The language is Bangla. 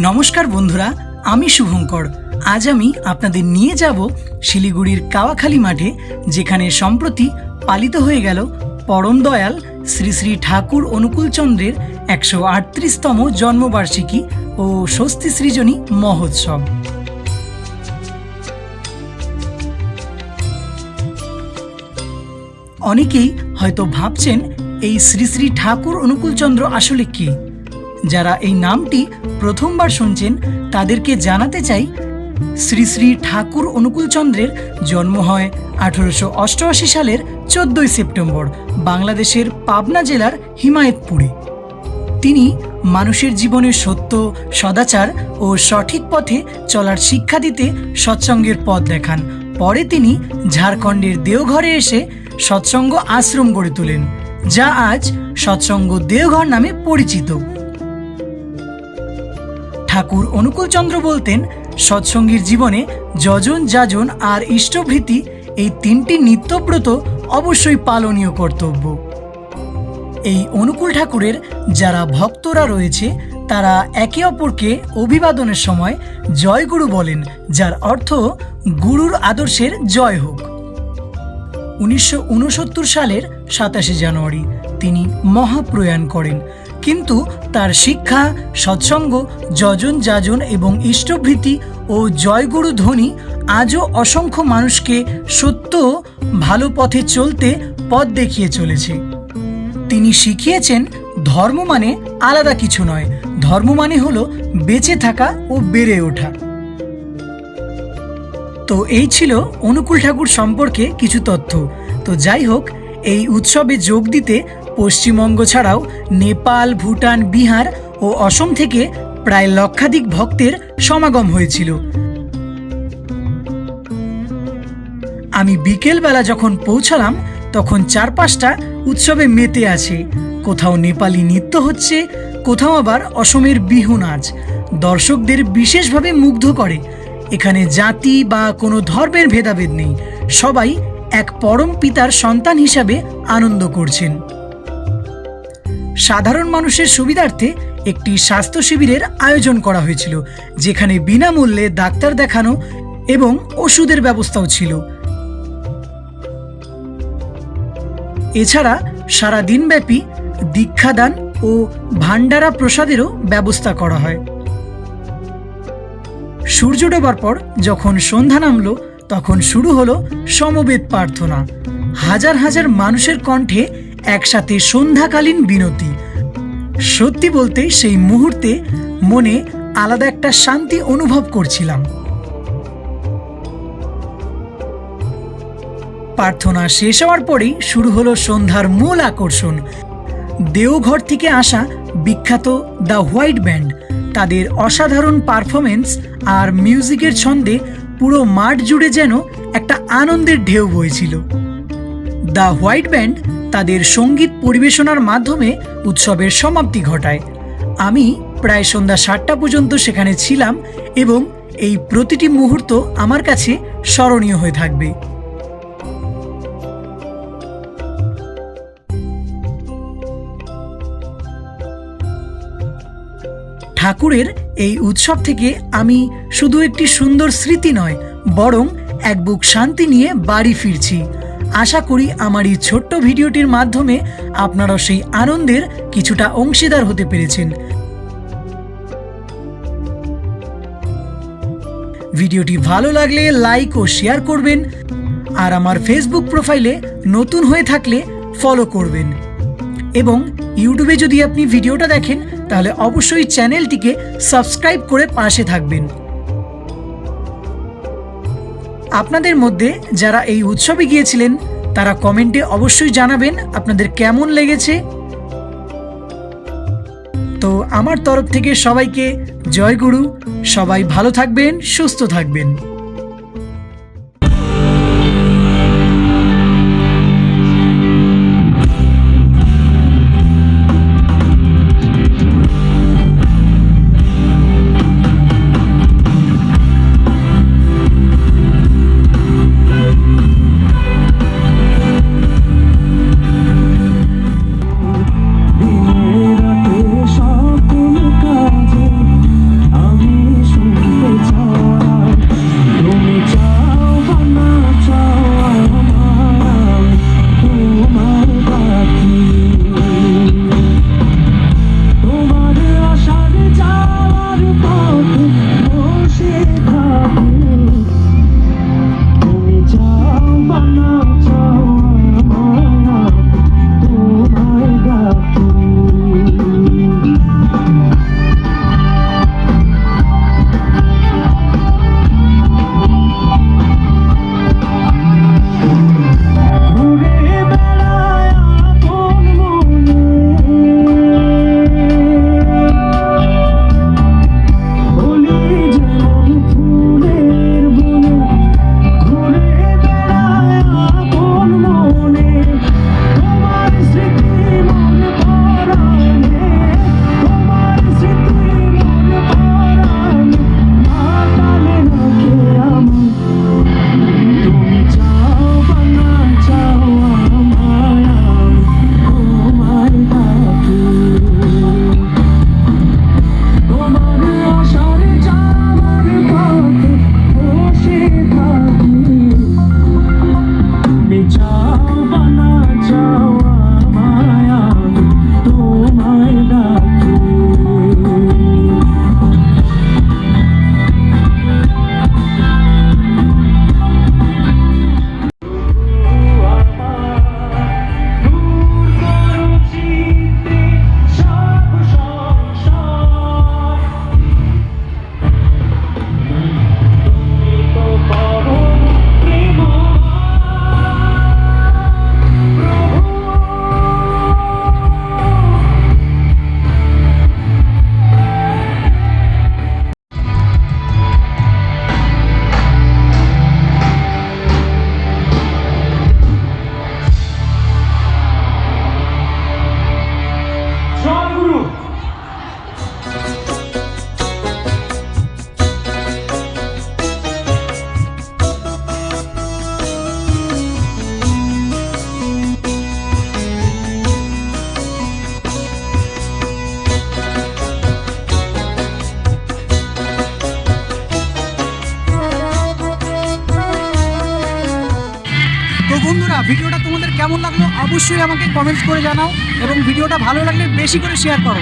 নমস্কার বন্ধুরা, আমি শুভঙ্কর। আজ আমি আপনাদের নিয়ে যাব শিলিগুড়ির কাওয়াখালী মাঠে, যেখানে সম্প্রতি পালিত হয়ে গেল পরম দয়াল শ্রী শ্রী ঠাকুর অনুকূলচন্দ্রের 138তম জন্মবার্ষিকী ও ষষ্ঠী সৃজনী মহোৎসব। অনেকেই হয়তো ভাবছেন এই শ্রী শ্রী ঠাকুর অনুকূলচন্দ্র আসলে কে। যারা এই নামটি প্রথমবার শুনছেন তাদেরকে জানাতে চাই, শ্রী শ্রী ঠাকুর অনুকূলচন্দ্রের জন্ম হয় 1888 সালের 14ই সেপ্টেম্বর বাংলাদেশের পাবনা জেলার হিমায়তপুরে। তিনি মানুষের জীবনে সত্য, সদাচার ও সঠিক পথে চলার শিক্ষা দিতে সৎসঙ্গের পথ দেখান। পরে তিনি ঝাড়খণ্ডের দেওঘরে এসে সৎসঙ্গ আশ্রম গড়ে তোলেন, যা আজ সৎসঙ্গ দেওঘর নামে পরিচিত। ঠাকুর অনুকূলচন্দ্র বলতেন, সৎসঙ্গীর জীবনে যজন, যাজন আর ইষ্টভৃতি এই তিনটি নিত্যব্রত অবশ্যই পালনীয় কর্তব্য। এই অনুকূল ঠাকুরের যারা ভক্তরা রয়েছে তারা একে অপরকে অভিবাদনের সময় জয়গুরু বলেন, যার অর্থ গুরুর আদর্শের জয় হোক। 1969 সালের 27 জানুয়ারি তিনি মহাপ্রয়াণ করেন, কিন্তু তার শিক্ষা, সৎসঙ্গ, যজন, যাজন এবং ইষ্টভৃতি ও জয়গুরু ধ্বনি আজও অসংখ্য মানুষকে সত্য ভালো পথে চলতে পথ দেখিয়ে চলেছে। তিনি শিখিয়েছেন, ধর্ম মানে আলাদা কিছু নয়, ধর্ম মানে হলো বেঁচে থাকা ও বেড়ে ওঠা। তো এই ছিল অনুকূল ঠাকুর সম্পর্কে কিছু তথ্য। তো যাই হোক, এই উৎসবে যোগ দিতে পশ্চিমবঙ্গ ছাড়াও নেপাল, ভুটান, বিহার ও অসম থেকে প্রায় লক্ষাধিক ভক্তের সমাগম হয়েছিল। আমি বিকেলবেলা যখন পৌঁছালাম তখন চারপাশটা উৎসবে মেতে আছে। কোথাও নেপালি নৃত্য হচ্ছে, কোথাও আবার অসমের বিহু নাচ দর্শকদের বিশেষভাবে মুগ্ধ করে। এখানে জাতি বা কোনো ধর্মের ভেদাভেদ নেই, সবাই এক পরম পিতার সন্তান হিসাবে আনন্দ করছেন। সাধারণ মানুষের সুবিধার্থে একটি স্বাস্থ্য শিবিরের আয়োজন করা হয়েছিল, যেখানে বিনামূল্যে ডাক্তার দেখানো এবং ওষুধের ব্যবস্থাও ছিল। এছাড়া সারা দিনব্যাপী দীক্ষাদান ও ভান্ডারা প্রসাদেরও ব্যবস্থা করা হয়। সূর্য ডোবার পর যখন সন্ধ্যা নামলো তখন শুরু হলো সমবেত প্রার্থনা। হাজার হাজার মানুষের কণ্ঠে একসাথে সন্ধ্যাকালীন বিনতি। সত্যি বলতে সেই মুহূর্তে মনে আলাদা একটা শান্তি অনুভব করছিলাম। প্রার্থনা শেষ হওয়ার পরেই শুরু হলো সন্ধ্যার মূল আকর্ষণ। দেওঘর থেকে আসা বিখ্যাত দ্য হোয়াইট ব্যান্ড, তাদের অসাধারণ পারফরমেন্স আর মিউজিকের ছন্দে পুরো মাঠ জুড়ে যেন একটা আনন্দের ঢেউ বইছিল। দ্য হোয়াইট ব্যান্ড তাদের সঙ্গীত পরিবেশনার মাধ্যমে উৎসবের সমাপ্তি ঘটায়। আমি প্রায় সন্ধ্যা 7টা পর্যন্ত সেখানে ছিলাম এবং এই প্রতিটি মুহূর্ত আমার কাছে স্মরণীয় হয়ে থাকবে। ঠাকুরের এই উৎসব থেকে আমি শুধু একটি সুন্দর স্মৃতি নয়, বরং এক বুক শান্তি নিয়ে বাড়ি ফিরছি। আশা করি আমার এই ছোট্ট ভিডিওটির মাধ্যমে আপনারাও সেই আনন্দের কিছুটা অংশীদার হতে পেরেছেন। ভিডিওটি ভালো লাগলে লাইক ও শেয়ার করবেন, আর আমার ফেসবুক প্রোফাইলে নতুন হয়ে থাকলে ফলো করবেন, এবং ইউটিউবে যদি আপনি ভিডিওটা দেখেন তাহলে অবশ্যই চ্যানেলটিকে সাবস্ক্রাইব করে পাশে থাকবেন। আপনাদের মধ্যে যারা এই উৎসবে গিয়েছিলেন তারা কমেন্টে অবশ্যই জানাবেন আপনাদের কেমন লেগেছে। তো আমার তরফ থেকে সবাইকে জয় গুরু। সবাই ভালো থাকবেন, সুস্থ থাকবেন। সকল কাজে বন্ধুরা, ভিডিওটা তোমাদের কেমন লাগলো অবশ্যই আমাকে কমেন্টস করে জানাও এবং ভিডিওটা ভালো লাগলে বেশি করে শেয়ার করো।